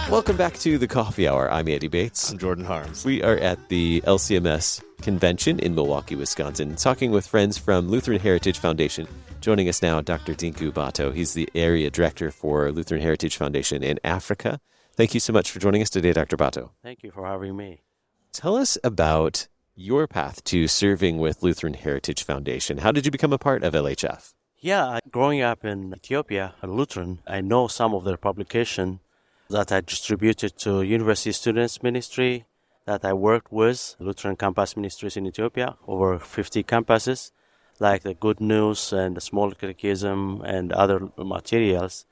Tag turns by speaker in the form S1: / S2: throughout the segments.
S1: Welcome back to the Coffee Hour. I'm Andy Bates.
S2: I'm Jordan Harms.
S1: We are at the LCMS Convention in Milwaukee, Wisconsin, talking with friends from Lutheran Heritage Foundation. Joining us now, Dr. Dinku Bato. He's the area director for Lutheran Heritage Foundation in Africa. Thank you so much for joining us today, Dr. Bato.
S3: Thank you for having me.
S1: Tell us about your path to serving with Lutheran Heritage Foundation. How did you become a part of LHF?
S3: Yeah, growing up in Ethiopia, a Lutheran, I know some of their publication that I distributed to university students ministry that I worked with, Lutheran campus ministries in Ethiopia, over 50 campuses, like the Good News and the Small Catechism and other materials.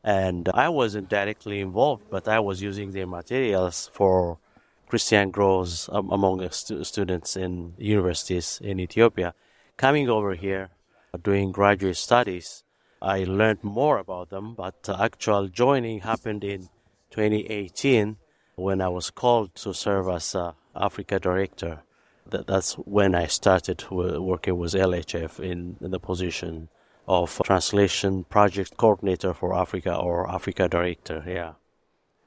S3: And I wasn't directly involved, but I was using their materials for Christian growth among the students in universities in Ethiopia. Coming over here, doing graduate studies, I learned more about them, but actual joining happened in 2018 when I was called to serve as Africa Director. That's when I started working with LHF in the position of Translation Project Coordinator for Africa or Africa Director, yeah.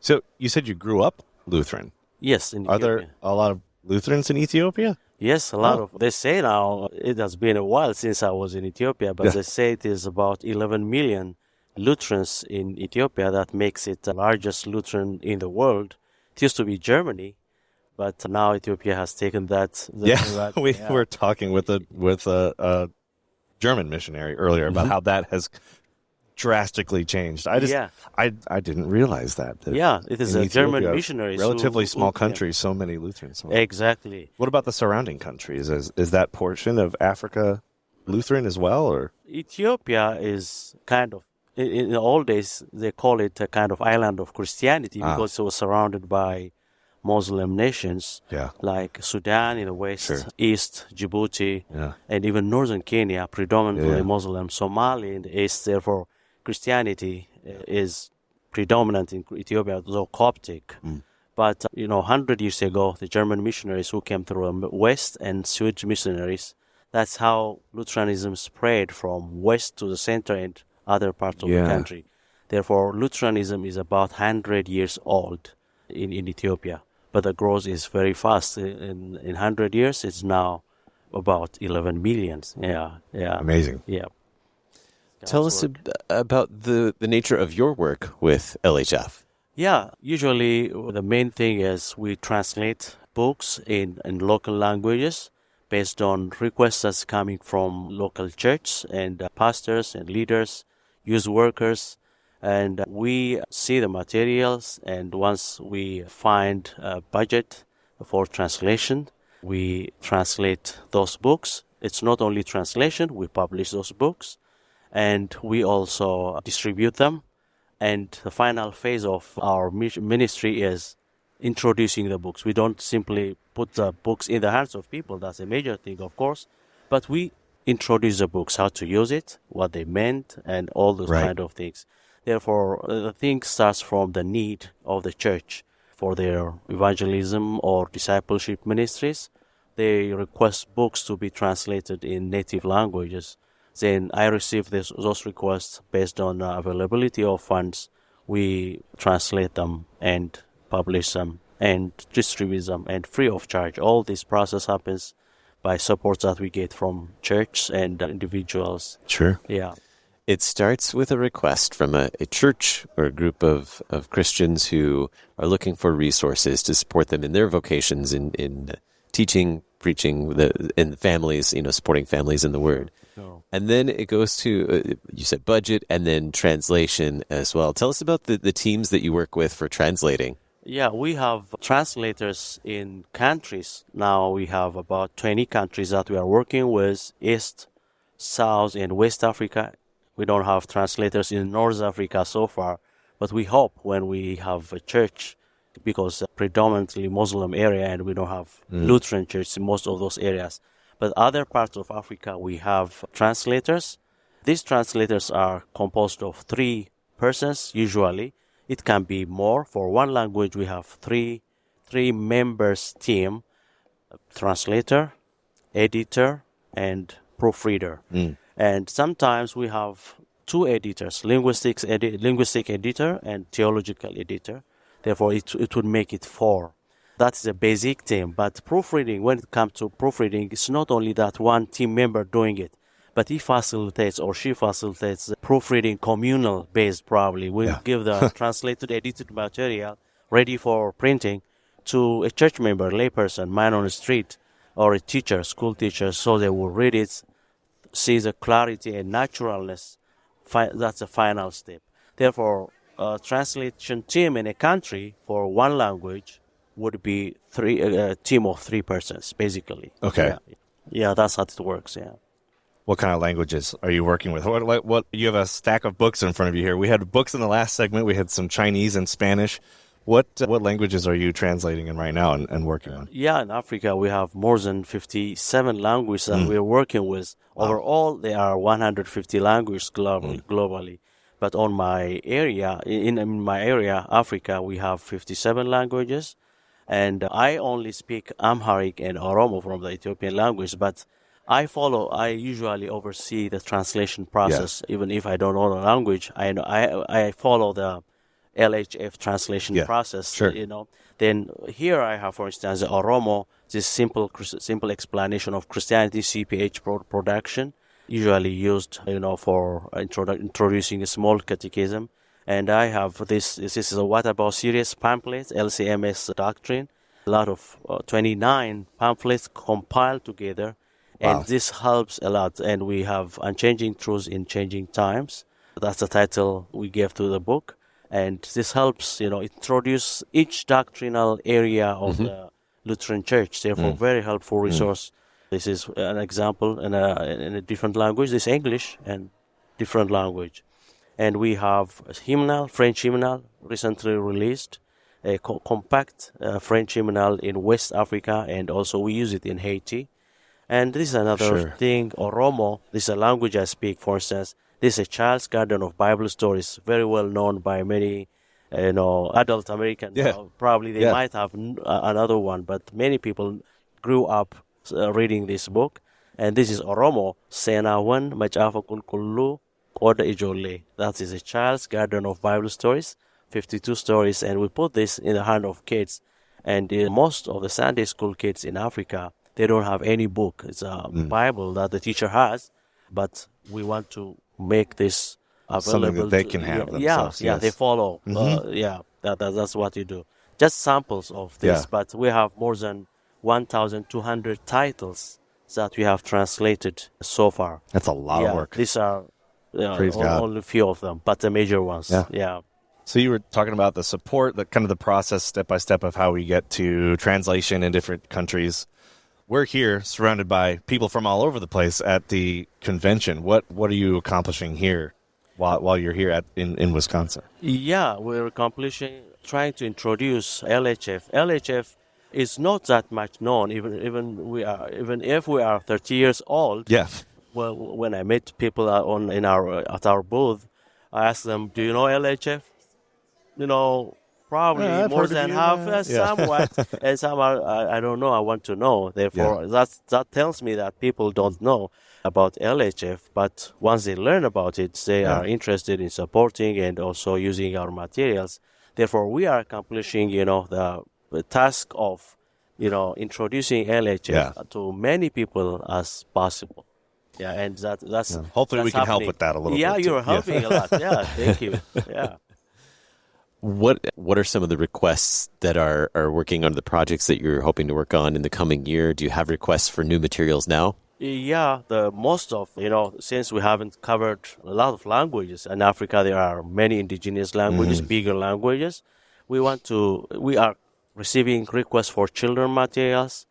S2: So you said you grew up Lutheran.
S3: Yes, in Ethiopia.
S2: Are there a lot of Lutherans in Ethiopia?
S3: Yes, a lot of. They say now, it has been a while since I was in Ethiopia, but they say it is about 11 million Lutherans in Ethiopia. That makes it the largest Lutheran in the world. It used to be Germany, but now Ethiopia has taken that.
S2: We were talking with a German missionary earlier about how that has drastically changed. I didn't realize that.
S3: It is a
S2: Ethiopia,
S3: German missionary.
S2: Relatively small country, so many Lutherans.
S3: Exactly.
S2: What about the surrounding countries? Is that portion of Africa Lutheran as well, or?
S3: Ethiopia is kind of, in the old days, they call it a kind of island of Christianity because it was surrounded by Muslim nations like Sudan in the west, east, Djibouti, and even northern Kenya, predominantly Muslim. Somalia in the east, therefore, Christianity is predominant in Ethiopia, though Coptic. But, 100 years ago, the German missionaries who came through the west and Swedish missionaries, that's how Lutheranism spread from west to the center and other parts of the country. Therefore, Lutheranism is about 100 years old in Ethiopia. But the growth is very fast. In 100 years, it's now about 11 million. Yeah.
S2: Amazing.
S3: Yeah.
S1: Tell us about the nature of your work with LHF.
S3: Yeah, usually the main thing is we translate books in local languages based on requests that's coming from local church and pastors and leaders, youth workers. And we see the materials, and once we find a budget for translation, we translate those books. It's not only translation, we publish those books, and we also distribute them. And the final phase of our ministry is introducing the books. We don't simply put the books in the hands of people. That's a major thing, of course, but we introduce the books, how to use it, what they meant, and all those kind of things. Therefore, the thing starts from the need of the church for their evangelism or discipleship ministries. They request books to be translated in native languages. Then I receive those requests based on availability of funds. We translate them and publish them and distribute them and free of charge. All this process happens by support that we get from church and individuals.
S1: Sure.
S3: Yeah.
S1: It starts with a request from a church or a group of Christians who are looking for resources to support them in their vocations in teaching, preaching, in families, supporting families in the Word.
S3: Oh.
S1: And then it goes to, you said budget, and then translation as well. Tell us about the teams that you work with for translating.
S3: Yeah, we have translators in countries. Now we have about 20 countries that we are working with, East, South, and West Africa. We don't have translators in North Africa so far, but we hope when we have a church, because predominantly Muslim area and we don't have Lutheran church in most of those areas. But other parts of Africa, we have translators. These translators are composed of 3 persons usually. It can be more. For one language, we have three members team, translator, editor, and proofreader. And sometimes we have two editors, linguistic editor and theological editor. Therefore, it would make it 4. That's the basic team. But proofreading, when it comes to proofreading, it's not only that one team member doing it, but he facilitates or she facilitates the proofreading communal based probably. We give the translated, edited material ready for printing to a church member, layperson, man on the street, or a teacher, school teacher, so they will read it, see the clarity and naturalness. That's the final step. Therefore, a translation team in a country for one language would be a team of 3 persons, basically.
S2: Okay.
S3: Yeah, that's how it works, yeah.
S2: What kind of languages are you working with? What you have a stack of books in front of you here. We had books in the last segment. We had some Chinese and Spanish. What languages are you translating in right now and working on?
S3: Yeah, in Africa, we have more than 57 languages that we're working with. Wow. Overall, there are 150 languages globally. But on my area, in my area, Africa, we have 57 languages. And I only speak Amharic and Oromo from the Ethiopian language, but I usually oversee the translation process. Even if I don't know the language, I follow the LHF translation process,
S2: sure.
S3: Then here I have, for instance, the Oromo, this simple explanation of Christianity, CPH production, usually used, for introducing a small catechism. And I have this is a What About Serious pamphlet, LCMS doctrine, a lot of 29 pamphlets compiled together. Wow. And this helps a lot. And we have Unchanging Truths in Changing Times. That's the title we gave to the book. And this helps, introduce each doctrinal area of the Lutheran Church. Therefore, very helpful resource. This is an example in a different language. This is English and different language. And we have a hymnal, French hymnal, recently released, a compact French hymnal in West Africa, and also we use it in Haiti. And this is another thing, Oromo, this is a language I speak, for instance. This is a Child's Garden of Bible Stories, very well known by many, adult Americans. Probably they might have another one, but many people grew up reading this book. And this is Oromo, Senawan Machafa Kulkulu Oda Ijole. That is a Child's Garden of Bible Stories, 52 stories. And we put this in the hand of kids. And most of the Sunday school kids in Africa, they don't have any book. It's a Bible that the teacher has, but we want to make this available.
S2: Something that they can have themselves.
S3: Yeah, they follow. That's what you do. Just samples of this, but we have more than 1,200 titles that we have translated so far.
S2: That's a lot of work.
S3: These are only a few of them, but the major ones. Yeah.
S2: So you were talking about the support, the kind of the process step by step of how we get to translation in different countries. We're here surrounded by people from all over the place at the convention. What are you accomplishing here while you're here in Wisconsin? Yeah,
S3: we're trying to introduce LHF. LHF is not that much known, even if we are 30 years old.
S2: Yeah.
S3: Well, when I met people at our booth, I asked them, "Do you know LHF?" Probably more than half, somewhat, and some are, I don't know, I want to know. Therefore, that tells me that people don't know about LHF, but once they learn about it, they are interested in supporting and also using our materials. Therefore, we are accomplishing, the task of, introducing LHF to many people as possible. Yeah, and that's...
S2: Hopefully we can
S3: happening.
S2: Help with that a little bit.
S3: Yeah, you're helping a lot. Yeah, thank you. Yeah.
S1: What are some of the requests that are working on the projects that you're hoping to work on in the coming year? Do you have requests for new materials now?
S3: Yeah, since we haven't covered a lot of languages in Africa, there are many indigenous languages, bigger languages. We are receiving requests for children materials,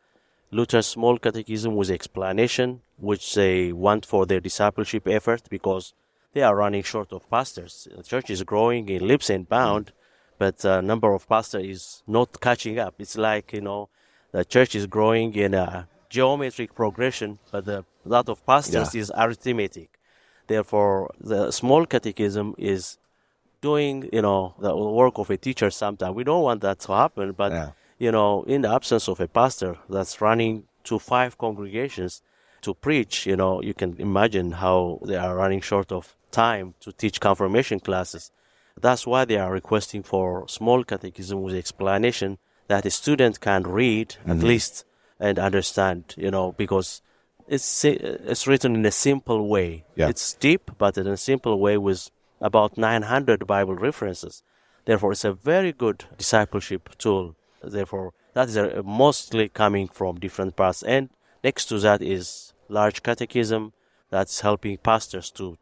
S3: Luther's small catechism with explanation, which they want for their discipleship effort because they are running short of pastors. The church is growing in leaps and bounds, but the number of pastors is not catching up. It's like, the church is growing in a geometric progression, but the lot of pastors is arithmetic. Therefore, the small catechism is doing, the work of a teacher sometimes. We don't want that to happen, but, in the absence of a pastor that's running to 5 congregations, to preach. You can imagine how they are running short of time to teach confirmation classes. That's why they are requesting for small catechism with explanation that a student can read at least and understand, because it's written in a simple way.
S2: Yeah.
S3: It's deep, but in a simple way with about 900 Bible references. Therefore, it's a very good discipleship tool. Therefore, that is mostly coming from different parts. And next to that is large catechism that's helping pastors to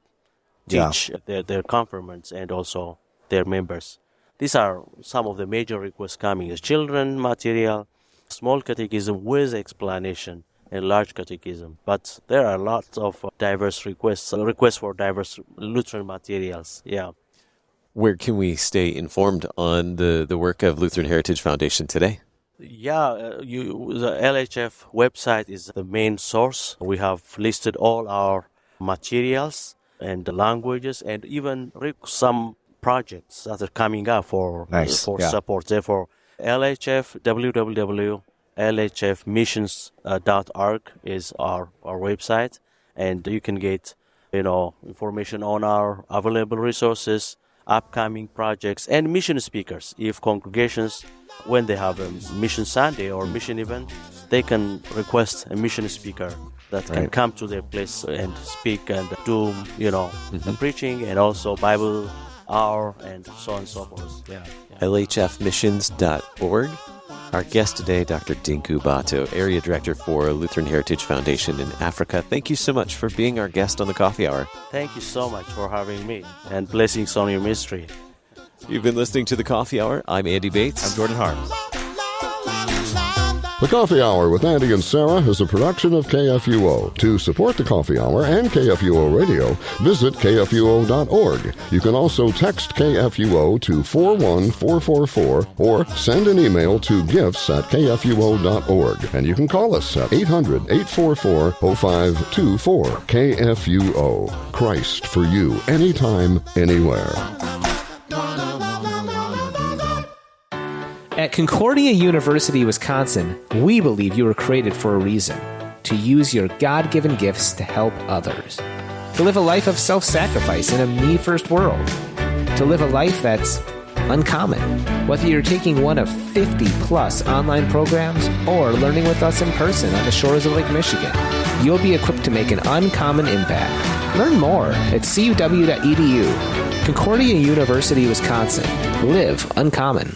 S3: teach their confirmants and also their members. These are some of the major requests coming as children material, small catechism with explanation, and large catechism. But there are lots of diverse requests for diverse Lutheran materials. Yeah.
S1: Where can we stay informed on the work of Lutheran Heritage Foundation today?
S3: Yeah, the LHF website is the main source. We have listed all our materials and the languages and even some projects that are coming up for support. Therefore, LHF, www.lhfmissions.org is our website, and you can get information on our available resources, upcoming projects, and mission speakers. If congregations, when they have a mission Sunday or mission event, they can request a mission speaker that can come to their place and speak and do, preaching and also Bible hour and so on and so forth. Yeah.
S1: LHFmissions.org. Our guest today, Dr. Dinku Bato, Area Director for Lutheran Heritage Foundation in Africa. Thank you so much for being our guest on the Coffee Hour.
S3: Thank you so much for having me, and blessings on your ministry.
S1: You've been listening to the Coffee Hour. I'm Andy Bates.
S2: I'm Jordan Harms.
S4: The Coffee Hour with Andy and Sarah is a production of KFUO. To support the Coffee Hour and KFUO Radio, visit KFUO.org. You can also text KFUO to 41444 or send an email to gifts@KFUO.org. And you can call us at 800-844-0524. KFUO. Christ for you, anytime, anywhere.
S5: At Concordia University, Wisconsin, we believe you were created for a reason: to use your God-given gifts to help others, to live a life of self-sacrifice in a me-first world, to live a life that's uncommon. Whether you're taking one of 50-plus online programs or learning with us in person on the shores of Lake Michigan, you'll be equipped to make an uncommon impact. Learn more at cuw.edu. Concordia University, Wisconsin. Live uncommon.